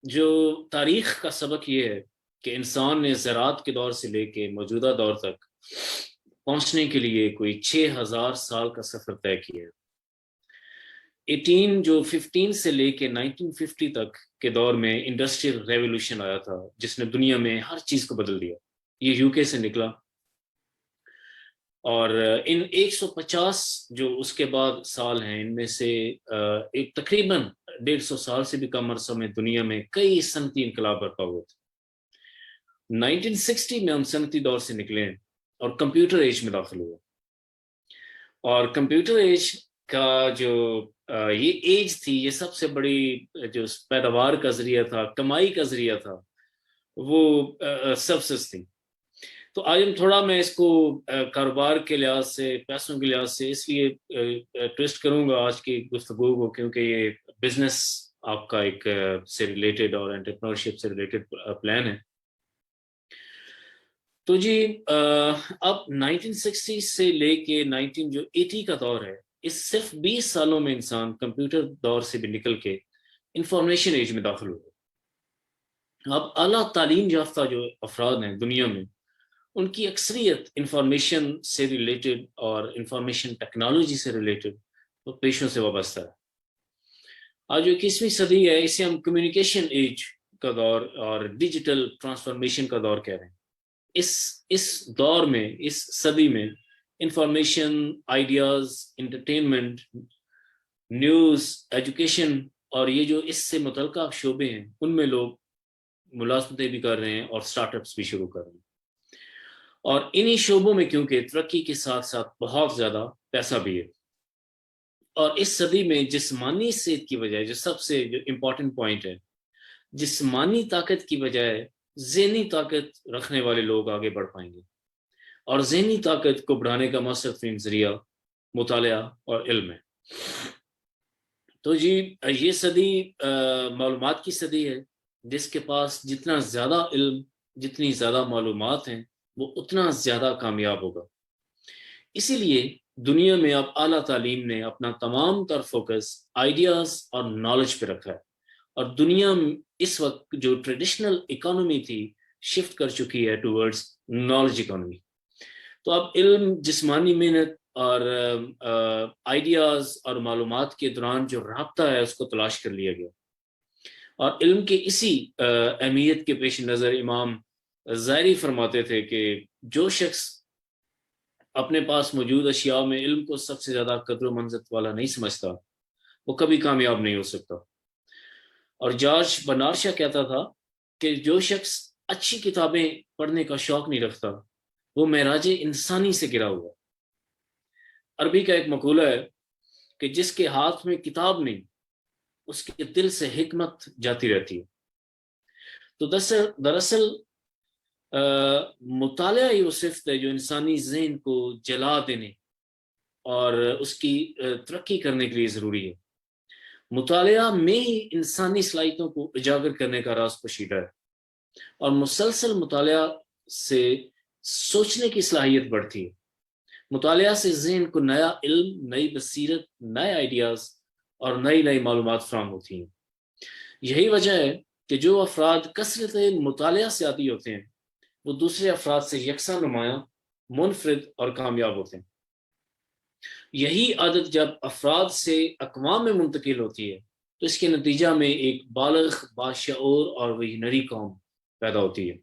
جو تاریخ کا سبق یہ ہے کہ انسان نے زراعت کے دور سے لے کے موجودہ دور تک پہنچنے کے لیے کوئی 6000 سال کا سفر طے کیا ہے۔ 15 سے لے کے 1950 تک کے دور میں انڈسٹریل ریولوشن آیا تھا، جس نے دنیا میں ہر چیز کو بدل دیا۔ یہ یو کے سے نکلا، اور ان 150 جو اس کے بعد سال ہیں، ان میں سے ایک تقریباً 150 سال سے بھی کم عرصہ میں دنیا میں کئی صنعتی انقلاب برپا ہوئے تھے۔ 1960 میں ہم صنعتی دور سے نکلے اور کمپیوٹر ایج میں داخل ہوئے، اور کمپیوٹر ایج کا جو یہ ایج تھی، یہ سب سے بڑی جو پیداوار کا ذریعہ تھا، کمائی کا ذریعہ تھا، وہ سبسز تھی۔ تو آج ہم تھوڑا میں اس کو کاروبار کے لحاظ سے، پیسوں کے لحاظ سے اس لیے ٹویسٹ کروں گا آج کی گفتگو کو، کیونکہ یہ بزنس آپ کا ایک سے ریلیٹڈ اور انٹرپرینورشپ سے ریلیٹڈ پلان ہے۔ تو جی اب 1960 سے لے کے 1980 کا دور ہے، اس صرف 20 سالوں میں انسان کمپیوٹر دور سے بھی نکل کے انفارمیشن ایج میں داخل ہوا۔ اب اعلیٰ تعلیم یافتہ جو افراد ہیں دنیا میں، ان کی اکثریت انفارمیشن سے ریلیٹڈ اور انفارمیشن ٹیکنالوجی سے ریلیٹڈ وہ پیشوں سے وابستہ ہے۔ آج جو 21ویں صدی ہے، اسے ہم کمیونیکیشن ایج کا دور اور ڈیجیٹل ٹرانسفارمیشن کا دور کہہ رہے ہیں۔ اس دور میں، اس صدی میں information, ideas, entertainment, news, education اور یہ جو اس سے متعلقہ شعبے ہیں، ان میں لوگ ملازمتیں بھی کر رہے ہیں اور سٹارٹ اپس بھی شروع کر رہے ہیں۔ اور انہی شعبوں میں کیونکہ ترقی کے ساتھ ساتھ بہت زیادہ پیسہ بھی ہے، اور اس صدی میں جسمانی صحت کی بجائے، جو سب سے جو امپورٹنٹ پوائنٹ ہے، جسمانی طاقت کی بجائے ذہنی طاقت رکھنے والے لوگ آگے بڑھ پائیں گے، اور ذہنی طاقت کو بڑھانے کا مؤثر ترین ذریعہ مطالعہ اور علم ہے۔ تو جی یہ صدی معلومات کی صدی ہے، جس کے پاس جتنا زیادہ علم، جتنی زیادہ معلومات ہیں، وہ اتنا زیادہ کامیاب ہوگا۔ اسی لیے دنیا میں اب اعلیٰ تعلیم نے اپنا تمام تر فوکس آئیڈیاز اور نالج پہ رکھا ہے، اور دنیا اس وقت جو ٹریڈیشنل اکانومی تھی، شفٹ کر چکی ہے ٹورڈز نالج اکانومی۔ تو اب علم، جسمانی محنت اور آئیڈیاز اور معلومات کے دوران جو رابطہ ہے، اس کو تلاش کر لیا گیا۔ اور علم کے اسی اہمیت کے پیش نظر امام ظاہری فرماتے تھے کہ جو شخص اپنے پاس موجود اشیاء میں علم کو سب سے زیادہ قدر و منزلت والا نہیں سمجھتا، وہ کبھی کامیاب نہیں ہو سکتا۔ اور جارج برنارد شاہ کہتا تھا کہ جو شخص اچھی کتابیں پڑھنے کا شوق نہیں رکھتا، وہ معراج انسانی سے گرا ہوا۔ عربی کا ایک مقولہ ہے کہ جس کے ہاتھ میں کتاب نہیں، اس کے دل سے حکمت جاتی رہتی ہے۔ تو دراصل مطالعہ ہی وہ صفت ہے جو انسانی ذہن کو جلا دینے اور اس کی ترقی کرنے کے لیے ضروری ہے۔ مطالعہ میں ہی انسانی صلاحیتوں کو اجاگر کرنے کا راز پوشیدہ ہے، اور مسلسل مطالعہ سے سوچنے کی صلاحیت بڑھتی ہے۔ مطالعہ سے ذہن کو نیا علم، نئی بصیرت، نئے آئیڈیاز اور نئی معلومات فراہم ہوتی ہیں۔ یہی وجہ ہے کہ جو افراد کثرت مطالعہ سے عادی ہوتے ہیں، وہ دوسرے افراد سے یکساں نمایاں، منفرد اور کامیاب ہوتے ہیں۔ یہی عادت جب افراد سے اقوام میں منتقل ہوتی ہے، تو اس کے نتیجہ میں ایک بالغ، باشعور اور وہی نری قوم پیدا ہوتی ہے۔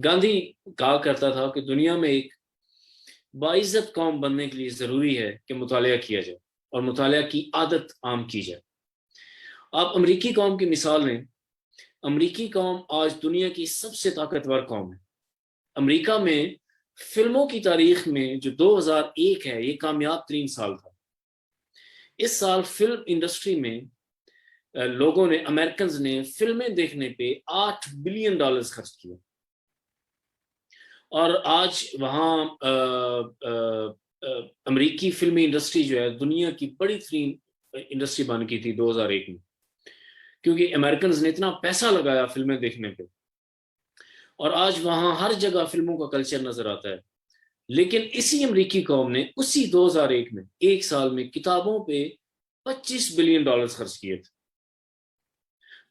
گاندھی کہا کرتا تھا کہ دنیا میں ایک باعزت قوم بننے کے لیے ضروری ہے کہ مطالعہ کیا جائے اور مطالعہ کی عادت عام کی جائے۔ آپ امریکی قوم کی مثال لیں۔ امریکی قوم آج دنیا کی سب سے طاقتور قوم ہے۔ امریکہ میں فلموں کی تاریخ میں جو 2001 ہے، یہ کامیاب ترین سال تھا۔ اس سال فلم انڈسٹری میں لوگوں نے، امریکنز نے فلمیں دیکھنے پہ $8 بلین خرچ کیے، اور آج وہاں امریکی فلمی انڈسٹری جو ہے دنیا کی بڑی ترین انڈسٹری بن کی تھی 2001 میں، کیونکہ امریکنز نے اتنا پیسہ لگایا فلمیں دیکھنے پہ، اور آج وہاں ہر جگہ فلموں کا کلچر نظر آتا ہے۔ لیکن اسی امریکی قوم نے اسی 2001 میں ایک سال میں کتابوں پہ $25 بلین خرچ کیے تھے۔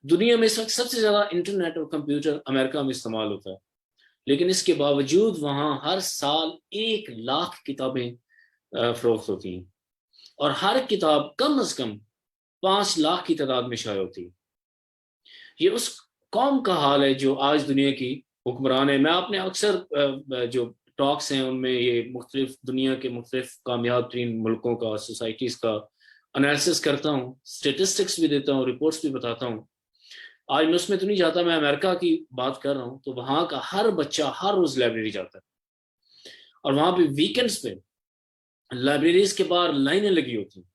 دنیا میں اس وقت سب سے زیادہ انٹرنیٹ اور کمپیوٹر امریکہ میں استعمال ہوتا ہے، لیکن اس کے باوجود وہاں ہر سال 1 لاکھ کتابیں فروخت ہوتی ہیں، اور ہر کتاب کم از کم 5 لاکھ کی تعداد میں شائع ہوتی ہے۔ یہ اس قوم کا حال ہے جو آج دنیا کی حکمران ہے۔ میں اپنے اکثر جو ٹاکس ہیں ان میں یہ مختلف دنیا کے مختلف کامیاب ترین ملکوں کا، سوسائٹیز کا انالیسس کرتا ہوں، اسٹیٹسٹکس بھی دیتا ہوں، رپورٹس بھی بتاتا ہوں۔ آج میں اس میں تو نہیں جاتا، میں امریکہ کی بات کر رہا ہوں، تو وہاں کا ہر بچہ ہر روز لائبریری جاتا ہے، اور وہاں پہ ویکینڈز پہ لائبریریز کے باہر لائنیں لگی ہوتی ہیں۔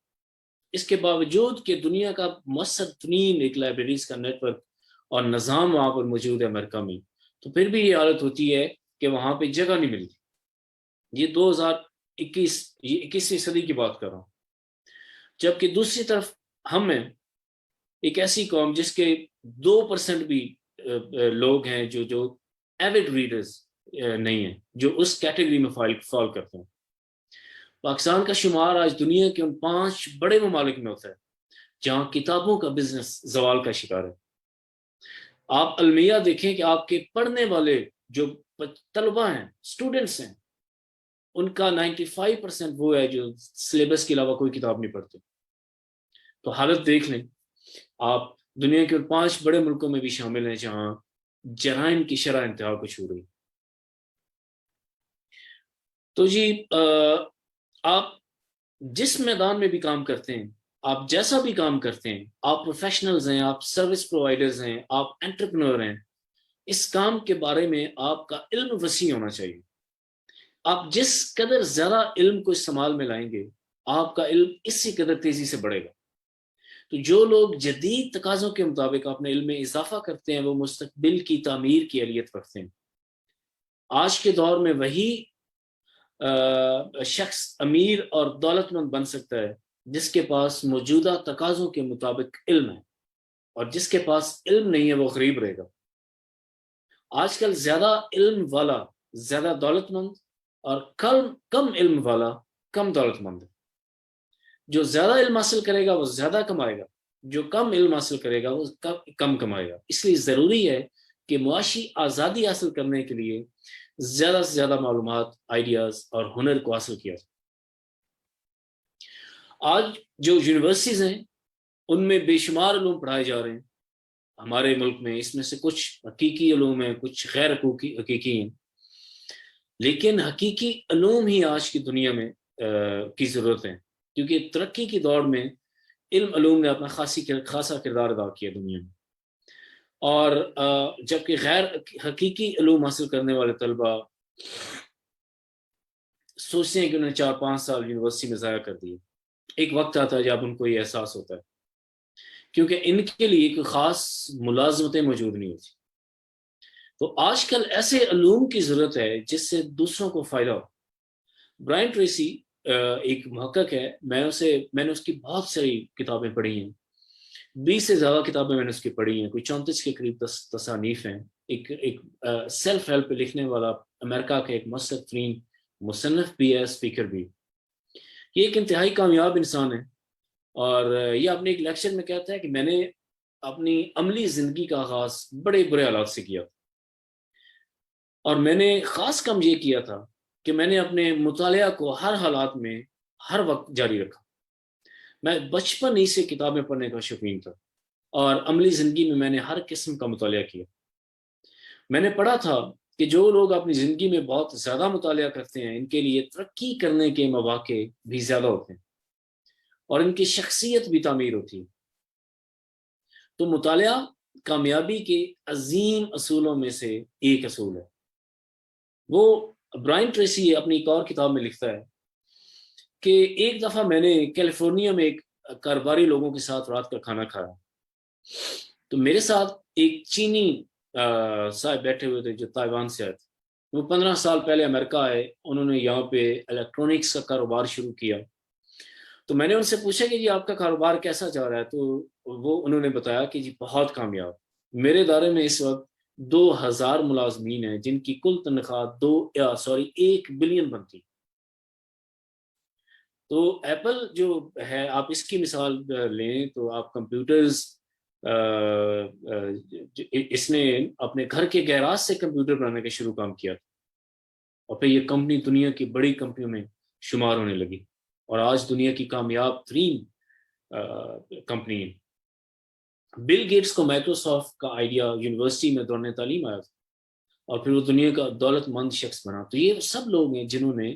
اس کے باوجود کہ دنیا کا مؤثر ترین ایک لائبریریز کا نیٹ ورک اور نظام وہاں پر موجود ہے امریکہ میں، تو پھر بھی یہ حالت ہوتی ہے کہ وہاں پہ جگہ نہیں ملتی۔ یہ 2021 یہ 21ویں صدی کی بات کر رہا ہوں، جبکہ دوسری طرف ہم ہیں ایک ایسی قوم جس کے 2% بھی لوگ ہیں جو ایوڈ ریڈرز نہیں ہیں، جو اس کیٹیگری میں فال کرتے ہیں۔ پاکستان کا شمار آج دنیا کے ان 5 بڑے ممالک میں ہوتا ہے جہاں کتابوں کا بزنس زوال کا شکار ہے۔ آپ المیہ دیکھیں کہ آپ کے پڑھنے والے جو طلبہ ہیں، اسٹوڈنٹس ہیں، ان کا 95% وہ ہے جو سلیبس کے علاوہ کوئی کتاب نہیں پڑھتے۔ تو حالت دیکھ لیں، آپ دنیا کے 5 بڑے ملکوں میں بھی شامل ہیں جہاں جرائم کی شرح انتہا کو چھو رہی۔ تو جی آپ جس میدان میں بھی کام کرتے ہیں، آپ جیسا بھی کام کرتے ہیں، آپ پروفیشنلز ہیں، آپ سروس پرووائڈرز ہیں، آپ انٹرپرینور ہیں، اس کام کے بارے میں آپ کا علم وسیع ہونا چاہیے۔ آپ جس قدر زیادہ علم کو استعمال میں لائیں گے، آپ کا علم اسی قدر تیزی سے بڑھے گا۔ تو جو لوگ جدید تقاضوں کے مطابق اپنے علم میں اضافہ کرتے ہیں، وہ مستقبل کی تعمیر کی اہلیت رکھتے ہیں۔ آج کے دور میں وہی شخص امیر اور دولت مند بن سکتا ہے جس کے پاس موجودہ تقاضوں کے مطابق علم ہے، اور جس کے پاس علم نہیں ہے وہ غریب رہے گا۔ آج کل زیادہ علم والا زیادہ دولت مند، اور کم علم والا کم دولت مند ہے۔ جو زیادہ علم حاصل کرے گا وہ زیادہ کمائے گا، جو کم علم حاصل کرے گا وہ کم کمائے گا۔ اس لیے ضروری ہے کہ معاشی آزادی حاصل کرنے کے لیے زیادہ سے زیادہ معلومات، آئیڈیاز اور ہنر کو حاصل کیا جائے۔ آج جو یونیورسٹیز ہیں ان میں بے شمار علوم پڑھائے جا رہے ہیں ہمارے ملک میں۔ اس میں سے کچھ حقیقی علوم ہیں، کچھ غیر حقیقی ہیں، لیکن حقیقی علوم ہی آج کی دنیا میں کی ضرورت ہے، کیونکہ ترقی کی دوڑ میں علم علوم نے اپنا خاصا کردار ادا کیا دنیا میں۔ اور جبکہ غیر حقیقی علوم حاصل کرنے والے طلبہ سوچتے ہیں کہ انہیں 4-5 سال یونیورسٹی میں ضائع کر دیے، ایک وقت آتا ہے جب ان کو یہ احساس ہوتا ہے، کیونکہ ان کے لیے کوئی خاص ملازمتیں موجود نہیں ہوتی۔ تو آج کل ایسے علوم کی ضرورت ہے جس سے دوسروں کو فائدہ ہو۔ برائن ٹریسی ایک محقق ہے، میں نے اس کی بہت ساری کتابیں پڑھی ہیں، 20 سے زیادہ کتابیں میں نے اس کی پڑھی ہیں، کوئی 34 کے قریب تصانیف ہیں۔ ایک سیلف ہیلپ پہ لکھنے والا امریکہ کا ایک مؤثر ترین مصنف بھی ہے، اسپیکر بھی۔ یہ ایک انتہائی کامیاب انسان ہے، اور یہ اپنے ایک لیکچر میں کہتا ہے کہ میں نے اپنی عملی زندگی کا آغاز بڑے برے حالات سے کیا، اور میں نے خاص کام یہ کیا تھا کہ میں نے اپنے مطالعہ کو ہر حالات میں ہر وقت جاری رکھا۔ میں بچپن ہی سے کتابیں پڑھنے کا شوقین تھا، اور عملی زندگی میں میں نے ہر قسم کا مطالعہ کیا۔ میں نے پڑھا تھا کہ جو لوگ اپنی زندگی میں بہت زیادہ مطالعہ کرتے ہیں ان کے لیے ترقی کرنے کے مواقع بھی زیادہ ہوتے ہیں، اور ان کی شخصیت بھی تعمیر ہوتی ہے۔ تو مطالعہ کامیابی کے عظیم اصولوں میں سے ایک اصول ہے۔ وہ برائن ٹریسی اپنی ایک اور کتاب میں لکھتا ہے کہ ایک دفعہ میں نے کیلیفورنیا میں ایک کاروباری لوگوں کے ساتھ رات کا کھانا کھایا، تو میرے ساتھ ایک چینی صاحب بیٹھے ہوئے تھے جو تائیوان سے آئے تھے۔ وہ 15 سال پہلے امریکہ آئے، انہوں نے یہاں پہ الیکٹرانکس کا کاروبار شروع کیا۔ تو میں نے ان سے پوچھا کہ جی آپ کا کاروبار کیسا جا رہا ہے، تو انہوں نے بتایا کہ جی بہت کامیاب، میرے ادارے میں اس وقت 2000 ملازمین ہیں جن کی کل تنخواہ 1 بلین بنتی۔ تو ایپل جو ہے، آپ اس کی مثال لیں تو آپ کمپیوٹرز اس نے اپنے گھر کے گیراج سے کمپیوٹر بنانے کا شروع کام کیا تھا، اور پھر یہ کمپنی دنیا کی بڑی کمپنیوں میں شمار ہونے لگی، اور آج دنیا کی کامیاب ترین کمپنی ہے۔ بل گیٹس کو مائکروسافٹ کا آئیڈیا یونیورسٹی میں دوران تعلیم آیا تھا، اور پھر وہ دنیا کا دولت مند شخص بنا۔ تو یہ سب لوگ ہیں جنہوں نے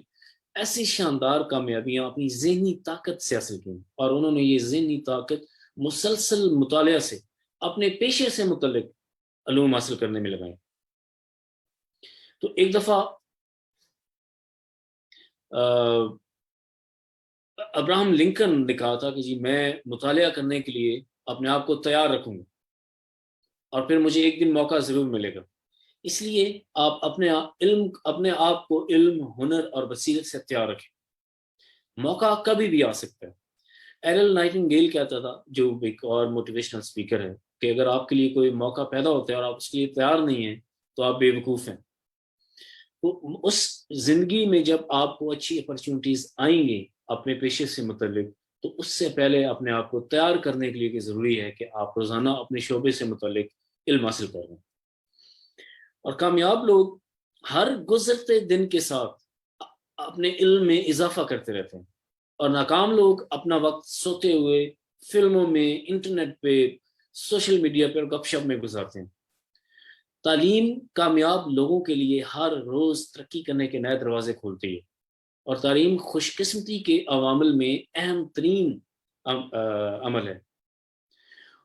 ایسی شاندار کامیابیاں اپنی ذہنی طاقت سے حاصل کی، اور انہوں نے یہ ذہنی طاقت مسلسل مطالعہ سے اپنے پیشے سے متعلق علوم حاصل کرنے میں لگائیں۔ تو ایک دفعہ ابراہم لنکن نے کہا تھا کہ جی میں مطالعہ کرنے کے لیے اپنے آپ کو تیار رکھوں گا، اور پھر مجھے ایک دن موقع ضرور ملے گا۔ اس لیے آپ اپنے آپ کو علم، ہنر اور بصیرت سے تیار رکھیں، موقع کبھی بھی آ سکتا ہے۔ ایرل نائٹنگیل کہتا تھا، جو ایک اور موٹیویشنل اسپیکر ہے، کہ اگر آپ کے لیے کوئی موقع پیدا ہوتا ہے اور آپ اس کے لیے تیار نہیں ہیں تو آپ بے وقوف ہیں۔ تو اس زندگی میں جب آپ کو اچھی اپرچونٹیز آئیں گی اپنے پیشے سے متعلق، تو اس سے پہلے اپنے آپ کو تیار کرنے کے لیے کہ ضروری ہے کہ آپ روزانہ اپنے شعبے سے متعلق علم حاصل کریں۔ اور کامیاب لوگ ہر گزرتے دن کے ساتھ اپنے علم میں اضافہ کرتے رہتے ہیں، اور ناکام لوگ اپنا وقت سوتے ہوئے، فلموں میں، انٹرنیٹ پہ، سوشل میڈیا پہ اور گپ شپ میں گزارتے ہیں۔ تعلیم کامیاب لوگوں کے لیے ہر روز ترقی کرنے کے نئے دروازے کھولتی ہے، اور تعلیم خوش قسمتی کے عوامل میں اہم ترین عمل ہے۔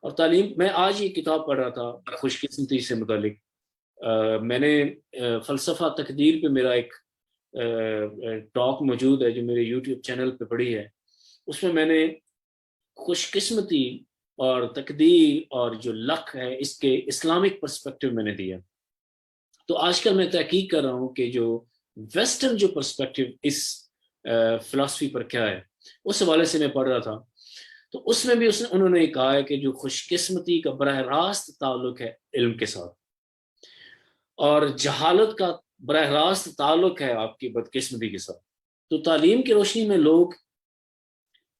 اور تعلیم، میں آج یہ کتاب پڑھ رہا تھا خوش قسمتی سے متعلق، میں نے فلسفہ تقدیر پہ میرا ایک ٹاک موجود ہے جو میرے یوٹیوب چینل پہ پڑھی ہے، اس میں نے خوش قسمتی اور تقدیر اور جو لک ہے اس کے اسلامک پرسپیکٹو میں نے دیا۔ تو آج کل میں تحقیق کر رہا ہوں کہ جو ویسٹرن جو پرسپیکٹو اس فلسفی پر کیا ہے، اس حوالے سے میں پڑھ رہا تھا۔ تو اس میں بھی انہوں نے کہا ہے کہ جو خوش قسمتی کا براہ راست تعلق ہے علم کے ساتھ، اور جہالت کا براہ راست تعلق ہے آپ کی بدقسمتی کے ساتھ۔ تو تعلیم کی روشنی میں لوگ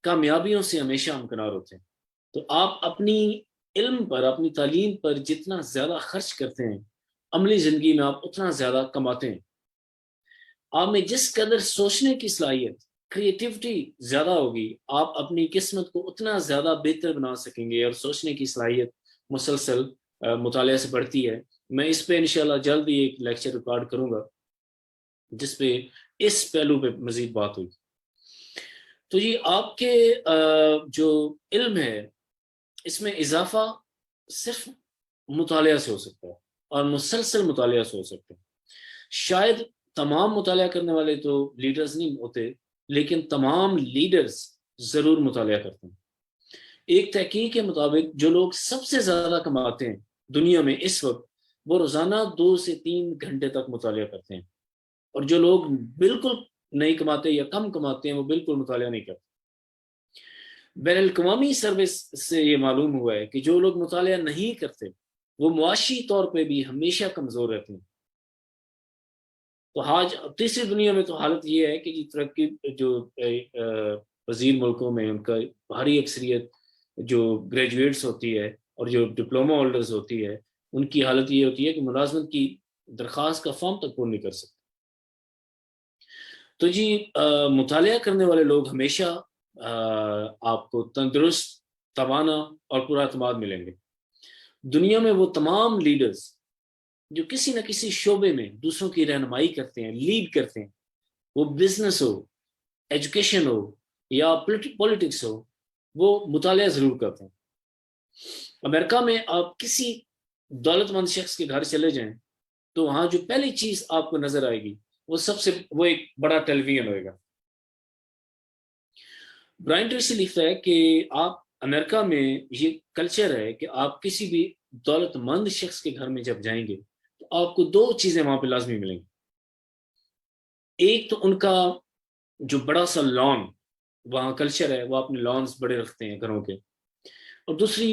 کامیابیوں سے ہمیشہ ہمکنار ہوتے ہیں۔ تو آپ اپنی علم پر، اپنی تعلیم پر جتنا زیادہ خرچ کرتے ہیں، عملی زندگی میں آپ اتنا زیادہ کماتے ہیں۔ آپ میں جس قدر سوچنے کی صلاحیت، کریٹیوٹی زیادہ ہوگی، آپ اپنی قسمت کو اتنا زیادہ بہتر بنا سکیں گے، اور سوچنے کی صلاحیت مسلسل مطالعہ سے بڑھتی ہے۔ میں اس پہ انشاءاللہ جلد ہی ایک لیکچر ریکارڈ کروں گا جس پہ اس پہلو پہ مزید بات ہوئی۔ تو یہ آپ کے جو علم ہے اس میں اضافہ صرف مطالعہ سے ہو سکتا ہے، اور مسلسل مطالعہ سے ہو سکتا ہے۔ شاید تمام مطالعہ کرنے والے تو لیڈرز نہیں ہوتے، لیکن تمام لیڈرز ضرور مطالعہ کرتے ہیں۔ ایک تحقیق کے مطابق جو لوگ سب سے زیادہ کماتے ہیں دنیا میں اس وقت، وہ روزانہ 2 سے 3 گھنٹے تک مطالعہ کرتے ہیں، اور جو لوگ بالکل نہیں کماتے یا کم کماتے ہیں وہ بالکل مطالعہ نہیں کرتے۔ بین الاقوامی سروس سے یہ معلوم ہوا ہے کہ جو لوگ مطالعہ نہیں کرتے وہ معاشی طور پہ بھی ہمیشہ کمزور رہتے ہیں۔ تو آج تیسری دنیا میں تو حالت یہ ہے کہ ترقی جو وزیر ملکوں میں ان کا بھاری اکثریت جو گریجویٹس ہوتی ہے اور جو ڈپلوما ہولڈرز ہوتی ہے، ان کی حالت یہ ہوتی ہے کہ ملازمت کی درخواست کا فارم تک پورا نہیں کر سکتے۔ تو جی مطالعہ کرنے والے لوگ ہمیشہ آپ کو تندرست، توانا اور پورا اعتماد ملیں گے۔ دنیا میں وہ تمام لیڈرز جو کسی نہ کسی شعبے میں دوسروں کی رہنمائی کرتے ہیں، لیڈ کرتے ہیں، وہ بزنس ہو، ایجوکیشن ہو یا پولیٹکس ہو، وہ مطالعہ ضرور کرتے ہیں۔ امریکہ میں آپ کسی دولت مند شخص کے گھر چلے جائیں تو وہاں جو پہلی چیز آپ کو نظر آئے گی وہ ایک بڑا ٹیلی ویژن ہوئے گا۔ برائن ٹریسی لکھتا ہے کہ آپ امریکہ میں یہ کلچر ہے کہ آپ کسی بھی دولت مند شخص کے گھر میں جب جائیں گے تو آپ کو 2 چیزیں وہاں پہ لازمی ملیں گی۔ ایک تو ان کا جو بڑا سا لان، وہاں کلچر ہے، وہ اپنے لانس بڑے رکھتے ہیں گھروں کے، اور دوسری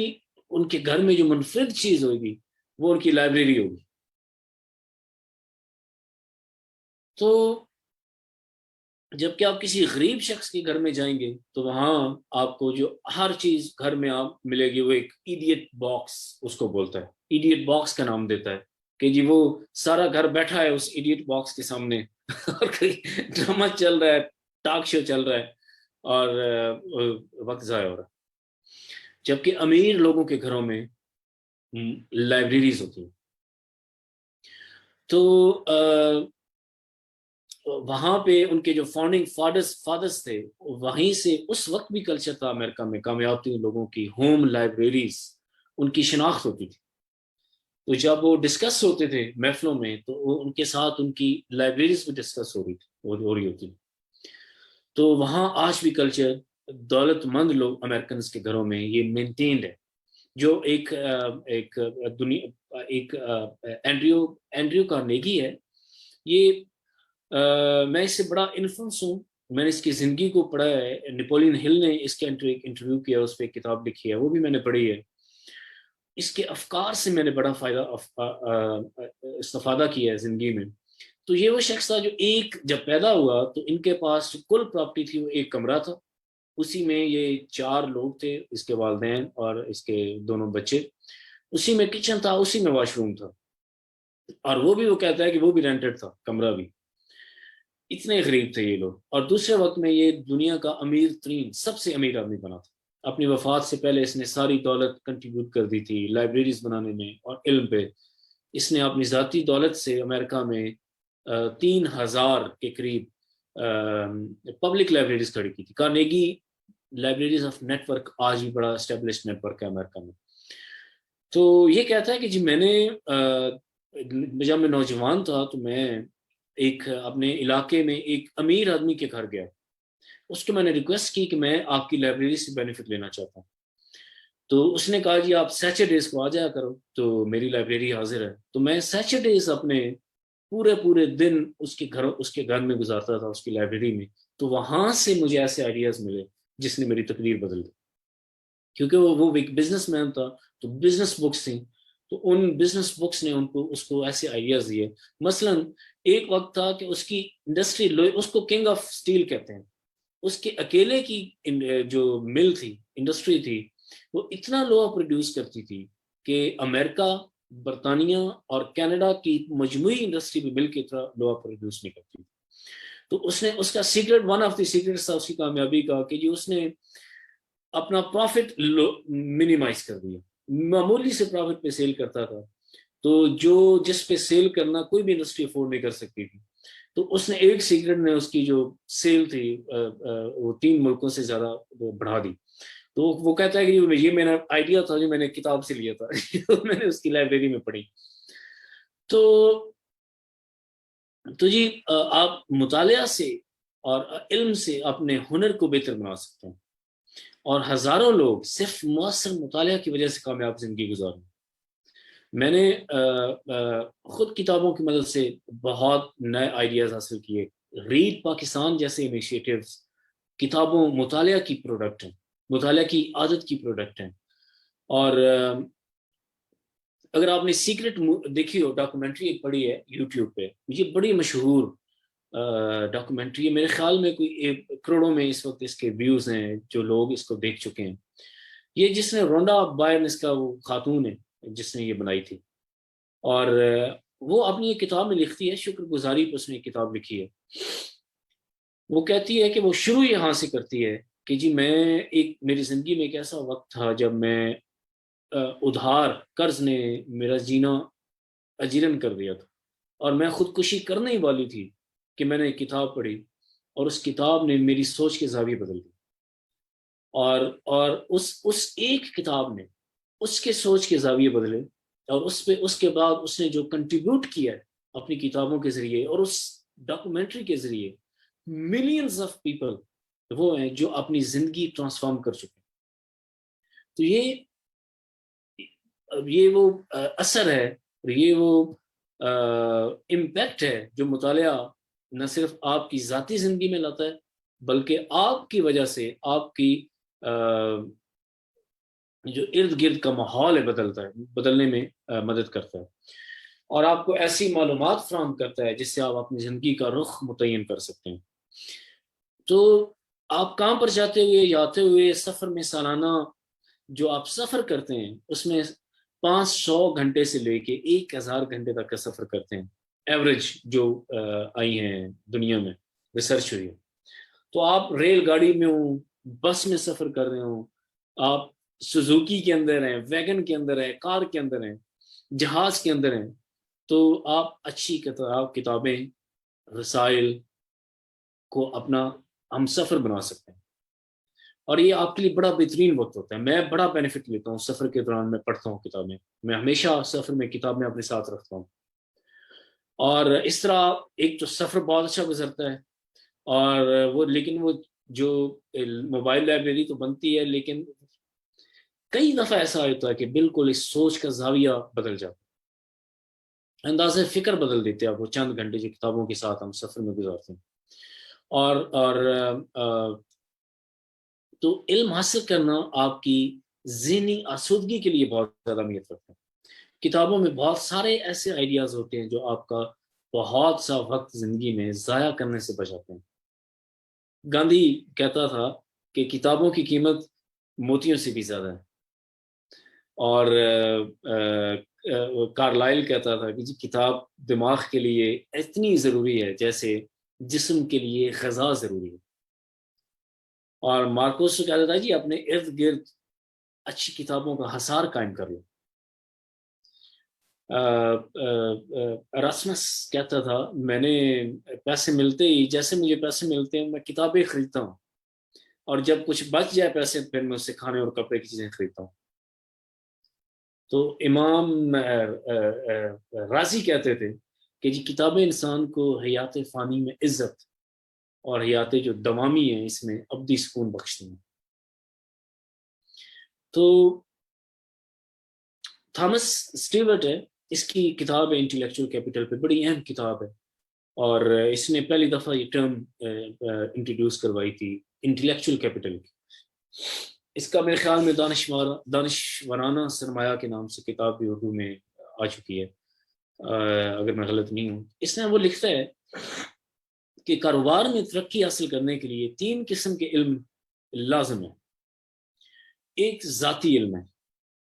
ان کے گھر میں جو منفرد چیز ہوگی وہ ان کی لائبریری ہوگی۔ تو جبکہ آپ کسی غریب شخص کے گھر میں جائیں گے تو وہاں آپ کو جو ہر چیز گھر میں آپ ملے گی وہ ایک ایڈیٹ باکس اس کو بولتا ہے، ایڈیٹ باکس کا نام دیتا ہے کہ جی وہ سارا گھر بیٹھا ہے اس ایڈیٹ باکس کے سامنے اور کوئی ڈرامہ چل رہا ہے، ٹاک شو چل رہا ہے اور وقت ضائع ہو رہا ہے۔ جبکہ امیر لوگوں کے گھروں میں لائبریریز ہوتی ہیں۔ تو وہاں پہ ان کے جو فاؤنڈنگ فادرز تھے، وہیں سے اس وقت بھی کلچر تھا امریکہ میں کامیابی لوگوں کی ہوم لائبریریز، ان کی شناخت ہوتی تھی۔ تو جب وہ ڈسکس ہوتے تھے محفلوں میں تو ان کے ساتھ ان کی لائبریریز بھی ڈسکس ہو رہی ہوتی تھی۔ تو وہاں آج بھی کلچر دولت مند لوگ امریکنز کے گھروں میں یہ مینٹینڈ ہے، جو ایک دنیا ایک اینڈریو کارنیگی ہے۔ یہ میں اس سے بڑا انفلوئنس ہوں، میں نے اس کی زندگی کو پڑھا ہے، نیپولین ہل نے اس کے انٹرویو کیا، اس پہ ایک کتاب لکھی ہے، وہ بھی میں نے پڑھی ہے۔ اس کے افکار سے میں نے بڑا فائدہ استفادہ کیا ہے زندگی میں۔ تو یہ وہ شخص تھا جو جب پیدا ہوا تو ان کے پاس کل پراپرٹی تھی وہ ایک کمرہ تھا، اسی میں یہ 4 لوگ تھے، اس کے والدین اور اس کے دونوں بچے، اسی میں کچن تھا، اسی میں واش روم تھا، اور وہ کہتا ہے کہ وہ بھی رینٹڈ تھا کمرہ بھی۔ اتنے غریب تھے یہ لوگ، اور دوسرے وقت میں یہ دنیا کا امیر ترین سب سے امیر آدمی بنا تھا۔ اپنی وفات سے پہلے اس نے ساری دولت کنٹریبیوٹ کر دی تھی لائبریریز بنانے میں اور علم پہ۔ اس نے اپنی ذاتی دولت سے امریکہ میں 3000 کے قریب پبلک لائبریریز کھڑی کی تھی۔ Carnegie libraries of network آج بھی بڑا اسٹیبلش نیٹ ورک ہے امریکہ میں۔ تو یہ کہتا ہے کہ جی میں نے جب میں نوجوان تھا تو میں ایک اپنے علاقے میں ایک امیر آدمی کے گھر گیا، اس کو میں نے ریکویسٹ کی کہ میں آپ کی لائبریری سے بینیفٹ لینا چاہتا ہوں۔ تو اس نے کہا جی آپ سیچرڈیز کو آ جایا کرو، تو میری لائبریری حاضر ہے۔ تو میں سیچرڈیز اپنے پورے دن اس کے گھر میں گزارتا تھا، اس کی لائبریری میں۔ تو وہاں سے مجھے ایسے آئیڈیاز ملے جس نے میری تقدیر بدل دی، کیونکہ وہ ایک بزنس مین تھا، تو بزنس بکس تھیں، تو ان بزنس بکس نے اس کو ایسے آئیڈیاز دیے۔ مثلا ایک وقت تھا کہ اس کی انڈسٹری، اس کو کنگ آف سٹیل کہتے ہیں، اس کے اکیلے کی جو مل تھی، انڈسٹری تھی، وہ اتنا لوہا پروڈیوس کرتی تھی کہ امریکہ، برطانیہ اور کینیڈا کی مجموعی انڈسٹری بھی مل کے اتنا لوہا پروڈیوس نہیں کرتی۔ تو اس کا secret, one of the secrets تھا اس کی کامیابی کا کہ جی اس نے اپنا پروفٹ منیمائز کر دیا، معمولی سے پروفٹ پہ سیل کرتا تھا، تو جس پہ سیل کرنا کوئی بھی انڈسٹری افورڈ نہیں کر سکتی تھی۔ تو اس نے ایک سیکرٹ میں اس کی جو سیل تھی وہ 3 ملکوں سے زیادہ بڑھا دی۔ تو وہ کہتا ہے کہ یہ میرا آئیڈیا تھا جو میں نے کتاب سے لیا تھا میں نے اس کی لائبریری میں پڑھی۔ تو جی آپ مطالعہ سے اور علم سے اپنے ہنر کو بہتر بنا سکتے ہیں، اور ہزاروں لوگ صرف مؤثر مطالعہ کی وجہ سے کامیاب زندگی گزارے۔ میں نے خود کتابوں کی مدد سے بہت نئے آئیڈیاز حاصل کیے۔ ریڈ پاکستان جیسے انیشیٹیوز کتابوں، مطالعہ کی پروڈکٹ ہیں، مطالعہ کی عادت کی پروڈکٹ ہیں۔ اور اگر آپ نے سیکرٹ دیکھی ہو، ڈاکومنٹری ایک پڑھی ہے یوٹیوب پہ، یہ بڑی مشہور ڈاکومنٹری ہے، میرے خیال میں کوئی کروڑوں میں اس وقت اس کے ویوز ہیں، جو لوگ اس کو دیکھ چکے ہیں۔ یہ جس نے رونڈا بائرن، اس کا وہ خاتون ہے جس نے یہ بنائی تھی، اور وہ اپنی ایک کتاب میں لکھتی ہے، شکر گزاری پر اس نے ایک کتاب لکھی ہے۔ وہ کہتی ہے کہ وہ شروع یہاں سے کرتی ہے کہ جی میری زندگی میں ایک ایسا وقت تھا جب میں ادھار قرض نے میرا جینا اجیرن کر دیا تھا، اور میں خودکشی کرنے ہی والی تھی کہ میں نے ایک کتاب پڑھی، اور اس کتاب نے میری سوچ کے زاویے بدل دی، اور اس ایک کتاب نے اس کے سوچ کے زاویے بدلے، اور اس کے بعد اس نے جو کنٹریبیوٹ کیا ہے اپنی کتابوں کے ذریعے اور اس ڈاکومنٹری کے ذریعے، ملینز آف پیپل وہ ہیں جو اپنی زندگی ٹرانسفارم کر چکے ہیں۔ تو یہ وہ اثر ہے، اور یہ وہ امپیکٹ ہے جو مطالعہ نہ صرف آپ کی ذاتی زندگی میں لاتا ہے، بلکہ آپ کی وجہ سے آپ کی جو ارد گرد کا ماحول ہے بدلنے میں مدد کرتا ہے، اور آپ کو ایسی معلومات فراہم کرتا ہے جس سے آپ اپنی زندگی کا رخ متعین کر سکتے ہیں۔ تو آپ کام پر جاتے ہوئے جاتے ہوئے سفر میں سالانہ جو آپ سفر کرتے ہیں اس میں 500 گھنٹے سے لے کے 1000 گھنٹے تک کا سفر کرتے ہیں، ایوریج جو آئی ہیں دنیا میں ریسرچ ہوئی ہے۔ تو آپ ریل گاڑی میں ہوں، بس میں سفر کر رہے ہوں، آپ سوزوکی کے اندر ہیں، ویگن کے اندر ہیں، کار کے اندر ہیں، جہاز کے اندر ہیں، تو آپ اچھی کتابیں، رسائل کو اپنا ہم سفر بنا سکتے ہیں، اور یہ آپ کے لیے بڑا بہترین وقت ہوتا ہے۔ میں بڑا بینیفٹ لیتا ہوں سفر کے دوران، میں پڑھتا ہوں کتابیں، میں ہمیشہ سفر میں کتابیں اپنے ساتھ رکھتا ہوں، اور اس طرح ایک تو سفر بہت اچھا گزرتا ہے، اور لیکن وہ جو موبائل لائبریری تو بنتی ہے، لیکن کئی دفعہ ایسا ہوتا ہے کہ بالکل اس سوچ کا زاویہ بدل جاتا ہے، انداز فکر بدل دیتے ہیں آپ وہ چند گھنٹے جو کتابوں کے ساتھ ہم سفر میں گزارتے ہیں۔ اور تو علم حاصل کرنا آپ کی ذہنی آسودگی کے لیے بہت زیادہ اہمیت رکھتا ہے۔ کتابوں میں بہت سارے ایسے آئیڈیاز ہوتے ہیں جو آپ کا بہت سا وقت زندگی میں ضائع کرنے سے بچاتے ہیں۔ گاندھی کہتا تھا کہ کتابوں کی قیمت موتیوں سے بھی زیادہ ہے، اور کارلائل کہتا تھا کہ جی کتاب دماغ کے لیے اتنی ضروری ہے جیسے جسم کے لیے غذا ضروری ہے، اور مارکوس کہتا تھا جی اپنے ارد گرد اچھی کتابوں کا حصار قائم کر لو۔ راسمس کہتا تھا میں نے پیسے ملتے ہی، جیسے مجھے پیسے ملتے ہیں میں کتابیں خریدتا ہوں، اور جب کچھ بچ جائے پیسے پھر میں اس سے کھانے اور کپڑے کی چیزیں خریدتا ہوں۔ تو امام راضی کہتے تھے کہ جی کتابیں انسان کو حیات فانی میں عزت اور حیات جو دوامی ہیں اس میں ابدی سکون بخشتی ہیں۔ تو تھامس اسٹیورٹ ہے، اس کی کتاب ہے انٹلیکچوئل کیپٹل پہ، بڑی اہم کتاب ہے، اور اس نے پہلی دفعہ یہ ٹرم انٹروڈیوس کروائی تھی انٹلیکچوئل کیپٹل کی۔ اس کا میرے خیال میں دانشورانہ سرمایہ کے نام سے کتاب بھی اردو میں آ چکی ہے، اگر میں غلط نہیں ہوں۔ اس میں وہ لکھتا ہے کہ کاروبار میں ترقی حاصل کرنے کے لیے 3 قسم کے علم لازم ہیں۔ ایک ذاتی علم ہے،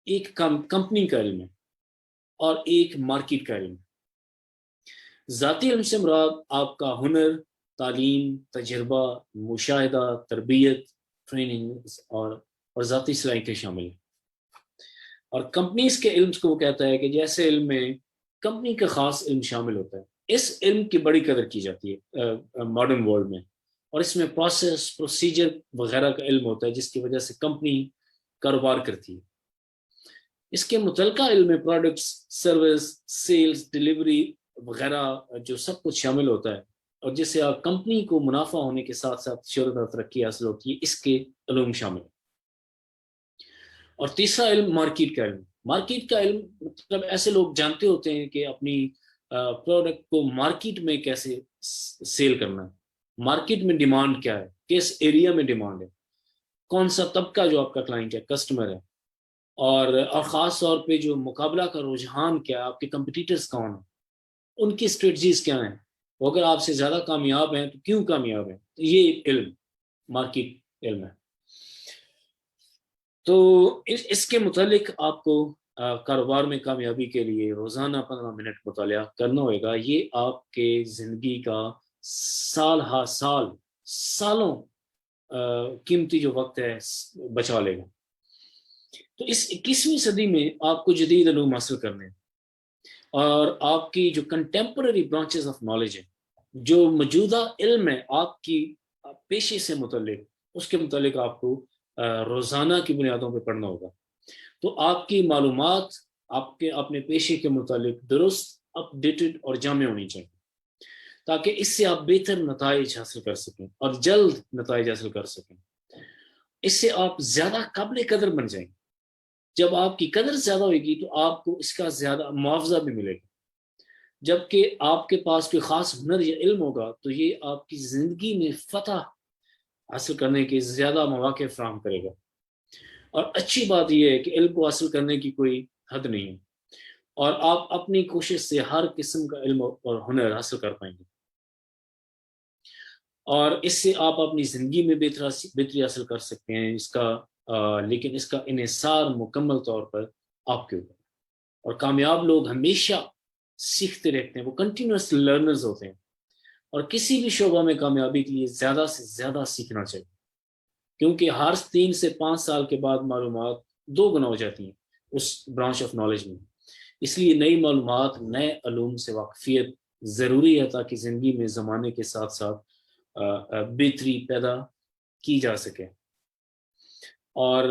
ایک کمپنی کا علم ہے، اور ایک مارکیٹ کا علم ہے۔ ذاتی علم سے مراد آپ کا ہنر، تعلیم، تجربہ، مشاہدہ، تربیت، ٹریننگ اور ذاتی صلاحیتیں شامل ہیں۔ اور کمپنیز کے علم کو وہ کہتا ہے کہ جیسے علم میں کمپنی کا خاص علم شامل ہوتا ہے، اس علم کی بڑی قدر کی جاتی ہے ماڈرن ورلڈ میں، اور اس میں پروسیس، پروسیجر وغیرہ کا علم ہوتا ہے جس کی وجہ سے کمپنی کاروبار کرتی ہے۔ اس کے متعلقہ علم میں پروڈکٹس، سروس، سیلز، ڈیلیوری وغیرہ جو سب کچھ شامل ہوتا ہے، اور جس سے آپ کمپنی کو منافع ہونے کے ساتھ ساتھ شہرت اور ترقی حاصل ہوتی ہے، اس کے علوم شامل ہیں۔ اور تیسرا علم مارکیٹ کا علم۔ مارکیٹ کا علم مطلب ایسے لوگ جانتے ہوتے ہیں کہ اپنی پروڈکٹ کو مارکیٹ میں کیسے سیل کرنا ہے، مارکیٹ میں ڈیمانڈ کیا ہے، کس ایریا میں ڈیمانڈ ہے، کون سا طبقہ جو آپ کا کلائنٹ ہے، کسٹمر ہے، اور خاص طور پہ جو مقابلہ کا رجحان کیا ہے، آپ کے کمپٹیٹرز کون ہیں، ان کی اسٹریٹجیز کیا ہیں، وہ اگر آپ سے زیادہ کامیاب ہیں تو کیوں کامیاب ہیں، یہ علم مارکیٹ علم ہے۔ تو اس کے متعلق آپ کو کاروبار میں کامیابی کے لیے روزانہ 15 منٹ مطالعہ کرنا ہوئے گا۔ یہ آپ کے زندگی کا سال ہا سال، سالوں قیمتی جو وقت ہے بچا لے گا۔ تو اس 21ویں صدی میں آپ کو جدید علوم حاصل کرنے ہیں، اور آپ کی جو کنٹمپرری برانچز آف نالج ہیں، جو موجودہ علم ہے آپ کی پیشے سے متعلق، اس کے متعلق آپ کو روزانہ کی بنیادوں پہ پڑھنا ہوگا۔ تو آپ کی معلومات آپ کے اپنے پیشے کے متعلق درست، اپ ڈیٹڈ اور جامع ہونی چاہیے، تاکہ اس سے آپ بہتر نتائج حاصل کر سکیں اور جلد نتائج حاصل کر سکیں۔ اس سے آپ زیادہ قابل قدر بن جائیں گے۔ جب آپ کی قدر زیادہ ہوئے گی تو آپ کو اس کا زیادہ معاوضہ بھی ملے گا۔ جبکہ آپ کے پاس کوئی خاص ہنر یا علم ہوگا تو یہ آپ کی زندگی میں فتح حاصل کرنے کے زیادہ مواقع فراہم کرے گا۔ اور اچھی بات یہ ہے کہ علم کو حاصل کرنے کی کوئی حد نہیں ہے، اور آپ اپنی کوشش سے ہر قسم کا علم اور ہنر حاصل کر پائیں گے۔ اور اس سے آپ اپنی زندگی میں بہتری حاصل کر سکتے ہیں اس کا لیکن اس کا انحصار مکمل طور پر آپ کے اوپر. اور کامیاب لوگ ہمیشہ سیکھتے رہتے ہیں, وہ کنٹینیوس لرنرز ہوتے ہیں, اور کسی بھی شعبہ میں کامیابی کے لیے زیادہ سے زیادہ سیکھنا چاہیے, کیونکہ ہر 3 سے 5 سال کے بعد معلومات 2 گنا ہو جاتی ہیں اس برانچ آف نالج میں. اس لیے نئی معلومات, نئے علوم سے واقفیت ضروری ہے تاکہ زندگی میں زمانے کے ساتھ ساتھ بہتری پیدا کی جا سکے. اور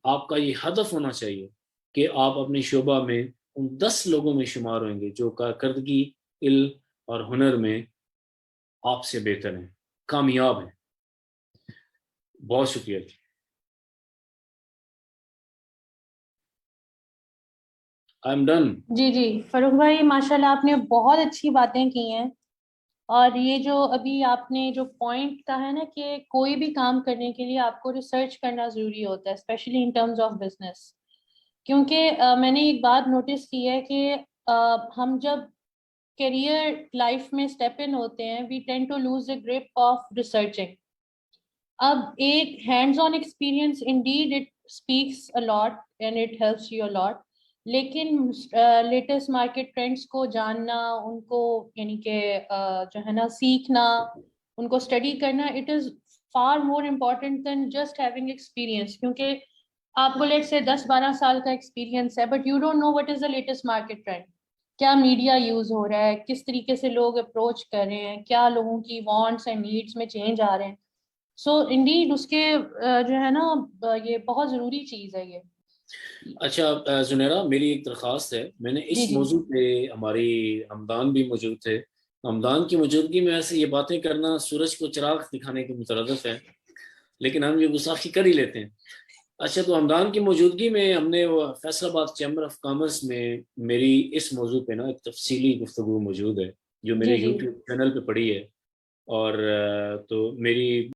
آپ کا یہ ہدف ہونا چاہیے کہ آپ اپنے شعبہ میں ان 10 لوگوں میں شمار ہوئیں گے جو کارکردگی, علم اور ہنر میں آپ سے بہتر ہیں, کامیاب ہیں. بہت شکریہ جی. I am done. جی جی فاروق بھائی ماشاء اللہ آپ نے بہت اچھی باتیں کی ہیں. اور یہ جو ابھی آپ نے جو پوائنٹ کہا ہے نا کہ کوئی بھی کام کرنے کے لیے آپ کو ریسرچ کرنا ضروری ہوتا ہے, especially in terms of business. کیونکہ میں نے ایک بات نوٹس کی ہے کہ ہم جب کیریئر لائف میں اسٹیپ ان ہوتے ہیں we tend to lose a grip of researching. اب ایک hands on experience indeed it speaks a lot and it helps you a lot, لیکن لیٹسٹ مارکیٹ ٹرینڈس کو جاننا, ان کو یعنی کہ جو ہے نا سیکھنا, ان کو اسٹڈی کرنا, it is far more important than just having experience. کیونکہ آپ کو لیٹ سے 10-12 سال کا ایکسپیرئنس ہے but you don't know what is the latest market trend, کیا میڈیا یوز ہو رہا ہے, کس طریقے سے لوگ اپروچ کر رہے ہیں, کیا لوگوں کی وانٹس اینڈ نیڈس میں چینج آ رہے ہیں. سو انڈیڈ اس کے جو ہے نا یہ بہت ضروری چیز ہے یہ. اچھا زنیرہ, میری ایک درخواست ہے, میں نے جی اس جی موضوع پہ, ہماری حمدان بھی موجود تھے, حمدان کی موجودگی میں ایسے یہ باتیں کرنا سورج کو چراغ دکھانے کے مترادف ہے, لیکن ہم یہ گستاخی کر ہی لیتے ہیں. اچھا, تو حمدان کی موجودگی میں ہم نے فیصل آباد چیمبر آف کامرس میں میری اس موضوع پہ نا ایک تفصیلی گفتگو موجود ہے جو میرے جی جی یوٹیوب چینل پہ پڑی ہے. اور تو میری